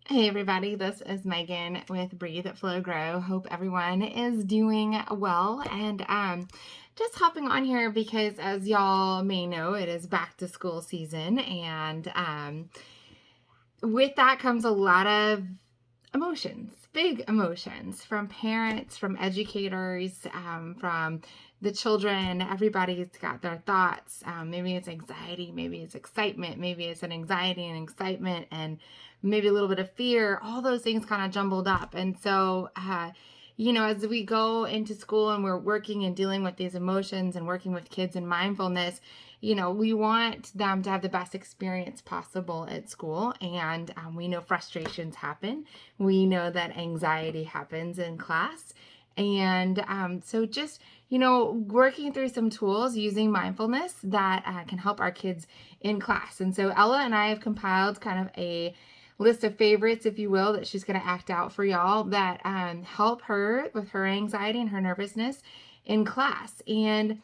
Hey everybody, this is Megan with Breathe, Flow, Grow. Hope everyone is doing well and just hopping on here because as y'all may know, it is back to school season and with that comes a lot of emotions, big emotions from parents, from educators, from the children. Everybody's got their thoughts. Maybe it's anxiety, maybe it's excitement, maybe it's an anxiety and excitement, and maybe a little bit of fear. All those things kind of jumbled up. And so, as we go into school and we're working and dealing with these emotions and working with kids in mindfulness, we want them to have the best experience possible at school. And we know frustrations happen. We know that anxiety happens in class. And so just, working through some tools using mindfulness that can help our kids in class. And so Ella and I have compiled kind of a list of favorites, if you will, that she's going to act out for y'all that help her with her anxiety and her nervousness in class. And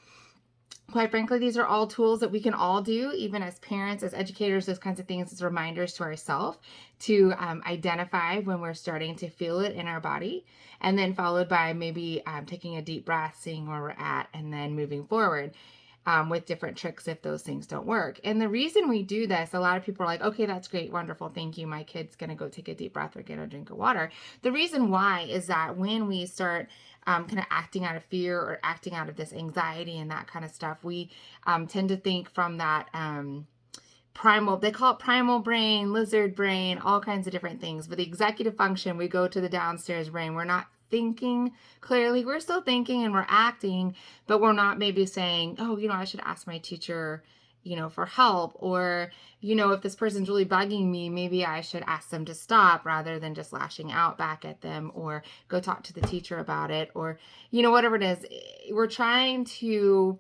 quite frankly, these are all tools that we can all do, even as parents, as educators, those kinds of things as reminders to ourselves to identify when we're starting to feel it in our body. And then followed by maybe taking a deep breath, seeing where we're at, and then moving forward. With different tricks if those things don't work. And the reason we do this, a lot of people are like, okay, that's great, wonderful, thank you. My kid's going to go take a deep breath or get a drink of water. The reason why is that when we start kind of acting out of fear or acting out of this anxiety and that kind of stuff, we tend to think from that primal, they call it primal brain, lizard brain, all kinds of different things. But the executive function, we go to the downstairs brain. We're not thinking clearly. We're still thinking and we're acting, but we're not maybe saying, oh, I should ask my teacher, for help. Or, if this person's really bugging me, maybe I should ask them to stop rather than just lashing out back at them, or go talk to the teacher about it, or, whatever it is. We're trying to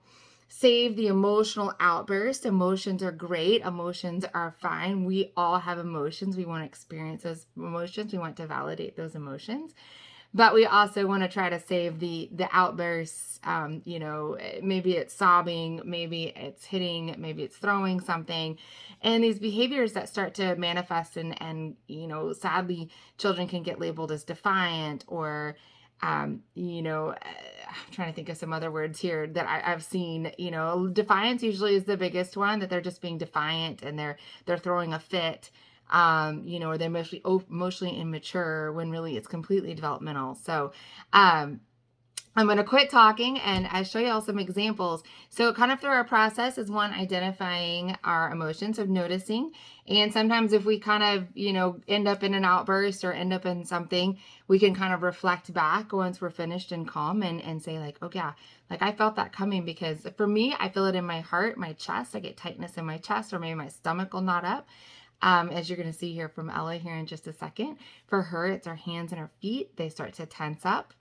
save the emotional outburst. Emotions are great. Emotions are fine. We all have emotions. We want to experience those emotions. We want to validate those emotions. But we also want to try to save the outbursts. Maybe it's sobbing, maybe it's hitting, maybe it's throwing something. And these behaviors that start to manifest and sadly, children can get labeled as defiant or I'm trying to think of some other words here that I've seen. Defiance usually is the biggest one, that they're just being defiant and they're throwing a fit, or they're emotionally immature when really it's completely developmental. So, I'm going to quit talking and I show you all some examples. So kind of through our process is one, identifying our emotions, of noticing. And sometimes if we kind of, end up in an outburst or end up in something, we can kind of reflect back once we're finished and calm and say like, oh yeah, like I felt that coming, because for me, I feel it in my heart, my chest. I get tightness in my chest, or maybe my stomach will knot up. As you're going to see here from Ella here in just a second. For her, it's her hands and her feet. They start to tense up.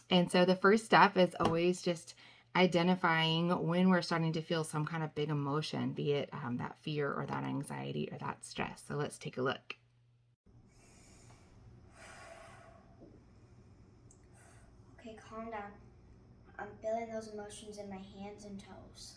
And so the first step is always just identifying when we're starting to feel some kind of big emotion, be it that fear or that anxiety or that stress. So let's take a look. Okay, calm down. I'm feeling those emotions in my hands and toes.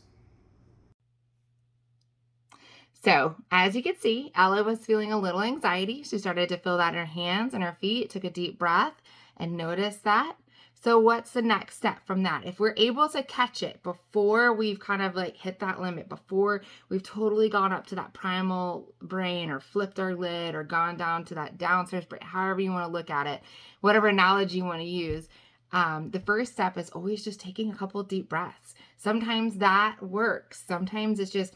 So as you can see, Ella was feeling a little anxiety. She started to feel that in her hands and her feet, took a deep breath and noticed that. So what's the next step from that? If we're able to catch it before we've kind of like hit that limit, before we've totally gone up to that primal brain or flipped our lid or gone down to that downstairs brain, however you want to look at it, whatever analogy you want to use, the first step is always just taking a couple deep breaths. Sometimes that works. Sometimes it's just,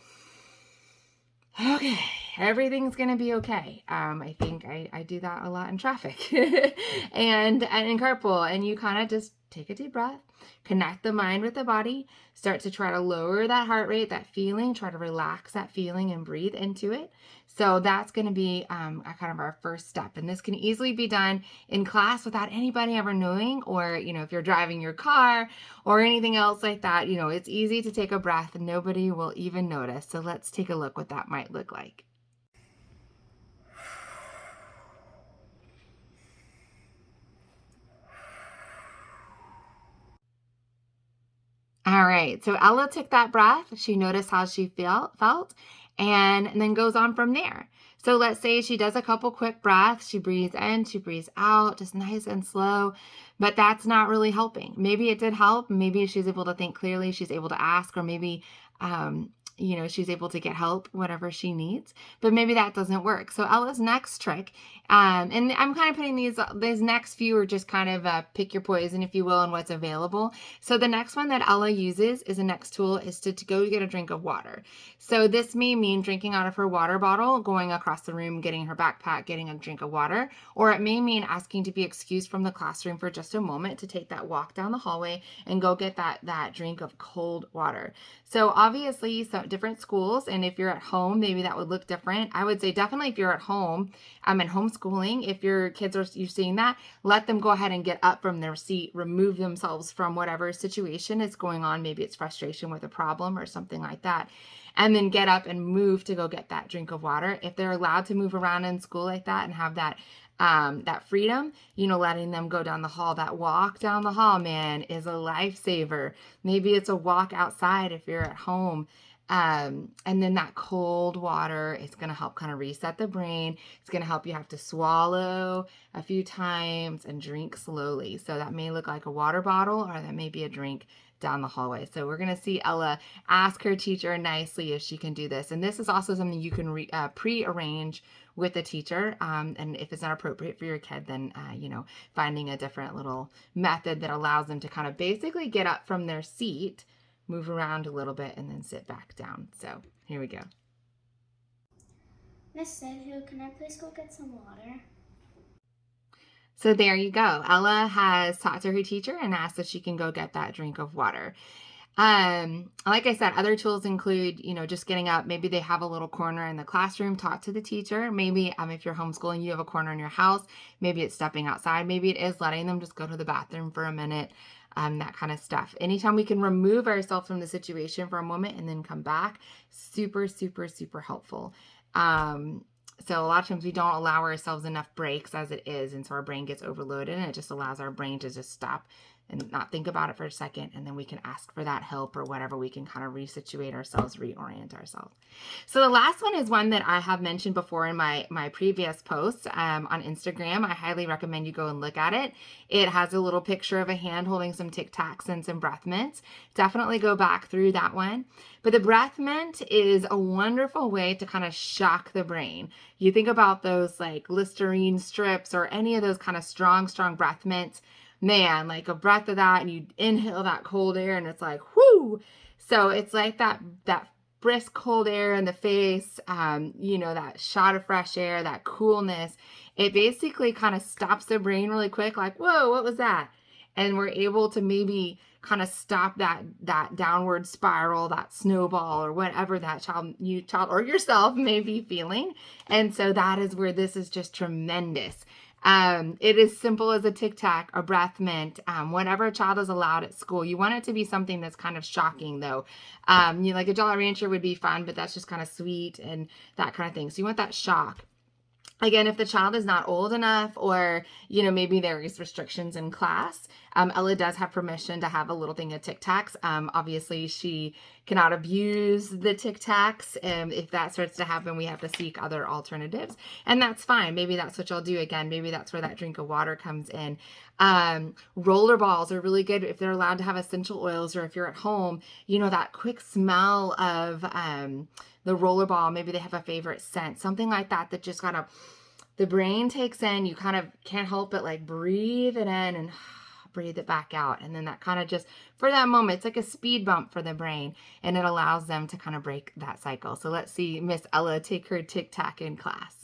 okay, everything's gonna be okay. I think I do that a lot in traffic and in carpool, and you kind of just take a deep breath, connect the mind with the body, start to try to lower that heart rate, that feeling, try to relax that feeling and breathe into it. So that's going to be a kind of our first step. And this can easily be done in class without anybody ever knowing, or, if you're driving your car or anything else like that, it's easy to take a breath and nobody will even notice. So let's take a look what that might look like. All right, so Ella took that breath. She noticed how she felt, and then goes on from there. So let's say she does a couple quick breaths. She breathes in, she breathes out, just nice and slow, but that's not really helping. Maybe it did help. Maybe she's able to think clearly, she's able to ask, or maybe, she's able to get help, whatever she needs, but maybe that doesn't work. So Ella's next trick, and I'm kind of putting these next few are just kind of pick your poison, if you will, and what's available. So the next one that Ella uses is a next tool is to go get a drink of water. So this may mean drinking out of her water bottle, going across the room, getting her backpack, getting a drink of water, or it may mean asking to be excused from the classroom for just a moment to take that walk down the hallway and go get that drink of cold water. So obviously, some different schools, and if you're at home, maybe that would look different. I would say definitely if you're at home, and homeschooling, if your kids you're seeing that, let them go ahead and get up from their seat, remove themselves from whatever situation is going on. Maybe it's frustration with a problem or something like that, and then get up and move to go get that drink of water. If they're allowed to move around in school like that and have that freedom, letting them go down the hall. That walk down the hall, man, is a lifesaver. Maybe it's a walk outside if you're at home. And then that cold water is going to help kind of reset the brain. It's going to help you have to swallow a few times and drink slowly. So that may look like a water bottle, or that may be a drink down the hallway. So we're going to see Ella ask her teacher nicely if she can do this. And this is also something you can pre-arrange with the teacher. And if it's not appropriate for your kid, then, finding a different little method that allows them to kind of basically get up from their seat, move around a little bit, and then sit back down. So here we go. Miss Sedhu, can I please go get some water? So there you go. Ella has talked to her teacher and asked if she can go get that drink of water. Like I said, other tools include, just getting up. Maybe they have a little corner in the classroom, talk to the teacher. Maybe if you're homeschooling, you have a corner in your house. Maybe it's stepping outside. Maybe it is letting them just go to the bathroom for a minute, that kind of stuff. Anytime we can remove ourselves from the situation for a moment and then come back, super, super, super helpful. So a lot of times we don't allow ourselves enough breaks as it is, and so our brain gets overloaded, and it just allows our brain to just stop and not think about it for a second, and then we can ask for that help or whatever. We can kind of resituate ourselves, reorient ourselves. So the last one is one that I have mentioned before in my previous posts on Instagram. I highly recommend you go and look at it. It has a little picture of a hand holding some Tic Tacs and some breath mints. Definitely go back through that one. But the breath mint is a wonderful way to kind of shock the brain. You think about those like Listerine strips or any of those kind of strong breath mints. Man, like a breath of that, and you inhale that cold air, and it's like, whoo. So it's like that brisk cold air in the face, that shot of fresh air, that coolness. It basically kind of stops the brain really quick, like, whoa, what was that? And we're able to maybe kind of stop that downward spiral, that snowball, or whatever that child or yourself may be feeling. And so that is where this is just tremendous. It is simple as a Tic Tac, a breath mint, whenever a child is allowed at school. You want it to be something that's kind of shocking, though. Like a Jolly Rancher would be fun, but that's just kind of sweet and that kind of thing. So you want that shock. Again, if the child is not old enough, or, maybe there is restrictions in class, Ella does have permission to have a little thing of Tic Tacs. Obviously, she cannot abuse the Tic Tacs. If that starts to happen, we have to seek other alternatives, and that's fine. Maybe that's what you'll do. Again, maybe that's where that drink of water comes in. Roller balls are really good if they're allowed to have essential oils, or if you're at home, that quick smell of the rollerball. Maybe they have a favorite scent, something like that just kind of the brain takes in. You kind of can't help but like breathe it in and breathe it back out. And then that kind of just, for that moment, it's like a speed bump for the brain, and it allows them to kind of break that cycle. So let's see Miss Ella take her Tic Tac in class.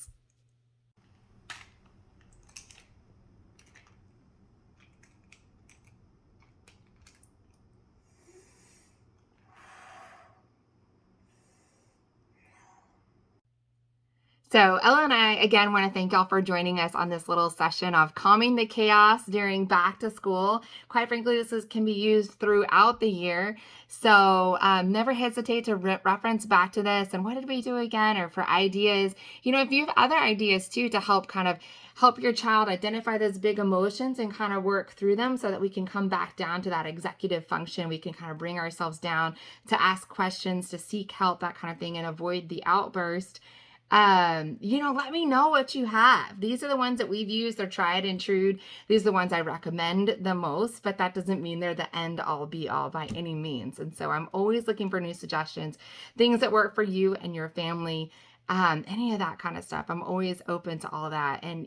So, Ella and I, again, want to thank y'all for joining us on this little session of calming the chaos during back to school. Quite frankly, can be used throughout the year. So, never hesitate to reference back to this and what did we do again, or for ideas. If you have other ideas too to help kind of help your child identify those big emotions and kind of work through them so that we can come back down to that executive function. We can kind of bring ourselves down to ask questions, to seek help, that kind of thing, and avoid the outburst. Let me know what you have. These are the ones that we've used. They're tried and true. These are the ones I recommend the most, but that doesn't mean they're the end all be all by any means. And so I'm always looking for new suggestions, things that work for you and your family. Any of that kind of stuff. I'm always open to all that. And,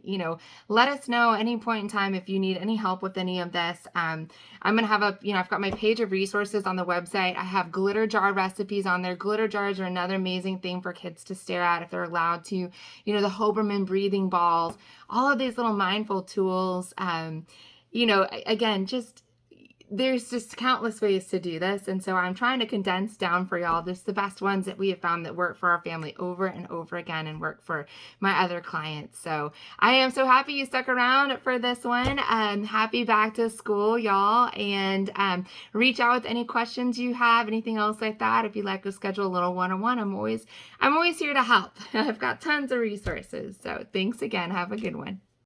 let us know any point in time if you need any help with any of this. I'm going to have I've got my page of resources on the website. I have glitter jar recipes on there. Glitter jars are another amazing thing for kids to stare at if they're allowed to. The Hoberman breathing balls, all of these little mindful tools. Again, there's just countless ways to do this. And so I'm trying to condense down for y'all just the best ones that we have found that work for our family over and over again and work for my other clients. So I am so happy you stuck around for this one. Happy back to school, y'all. And reach out with any questions you have, anything else like that. If you'd like to schedule a little one-on-one, I'm always here to help. I've got tons of resources. So thanks again. Have a good one.